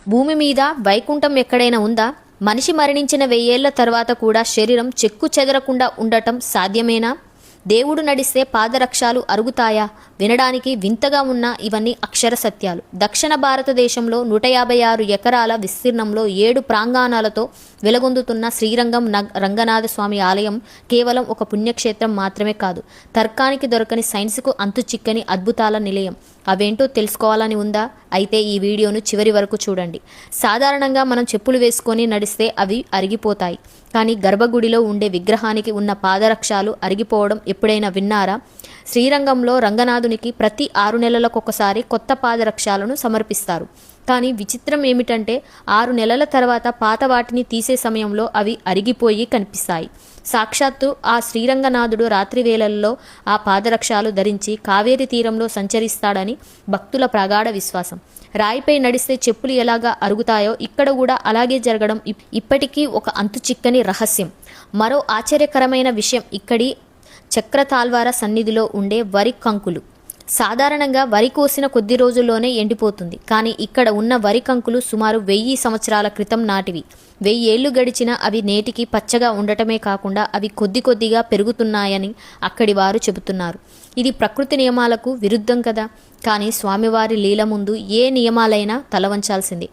భూమి మీద వైకుంఠం ఎక్కడైనా ఉందా? మనిషి మరణించిన 1000 ఏళ్ల తర్వాత కూడా శరీరం చెక్కు చెదరకుండా ఉండటం సాధ్యమేనా? దేవుడు నడిస్తే పాదరక్షాలు అరుగుతాయా? వినడానికి వింతగా ఉన్న ఇవన్నీ అక్షర సత్యాలు. దక్షిణ భారతదేశంలో 156 ఎకరాల విస్తీర్ణంలో 7 ప్రాంగణాలతో వెలుగొందుతున్న శ్రీరంగం రంగనాథ స్వామి ఆలయం కేవలం ఒక పుణ్యక్షేత్రం మాత్రమే కాదు, తర్కానికి దొరకని సైన్స్కు అంతు చిక్కని అద్భుతాల నిలయం. అవేంటో తెలుసుకోవాలని ఉందా? అయితే ఈ వీడియోను చివరి వరకు చూడండి. సాధారణంగా మనం చెప్పులు వేసుకొని నడిస్తే అవి అరిగిపోతాయి, కానీ గర్భగుడిలో ఉండే విగ్రహానికి ఉన్న పాదరక్షాలు అరిగిపోవడం ఎప్పుడైనా విన్నారా? శ్రీరంగంలో రంగనాథునికి ప్రతి 6 నెలలకొకసారి కొత్త పాదరక్షాలను సమర్పిస్తారు. కానీ విచిత్రం ఏమిటంటే 6 నెలల తర్వాత పాత వాటిని తీసే సమయంలో అవి అరిగిపోయి కనిపిస్తాయి. సాక్షాత్తు ఆ శ్రీరంగనాథుడు రాత్రి వేళల్లో ఆ పాదరక్షాలు ధరించి కావేరీ తీరంలో సంచరిస్తాడని భక్తుల ప్రగాఢ విశ్వాసం. రాయిపై నడిస్తే చెప్పులు ఎలాగా అరుగుతాయో ఇక్కడ కూడా అలాగే జరగడం ఇప్పటికీ ఒక అంతు చిక్కని రహస్యం. మరో ఆశ్చర్యకరమైన విషయం ఇక్కడి చక్రతాల్వార సన్నిధిలో ఉండే వరి కంకులు. సాధారణంగా వరి కోసిన కొద్ది రోజుల్లోనే ఎండిపోతుంది, కానీ ఇక్కడ ఉన్న వరి కంకులు సుమారు 1000 సంవత్సరాల క్రితం నాటివి. 1000 ఏళ్లు గడిచినా అవి నేటికి పచ్చగా ఉండటమే కాకుండా అవి కొద్ది కొద్దిగా పెరుగుతున్నాయని అక్కడి వారు చెబుతున్నారు. ఇది ప్రకృతి నియమాలకు విరుద్ధం కదా. కానీ స్వామివారి లీల ముందు ఏ నియమాలైనా తలవంచాల్సింది.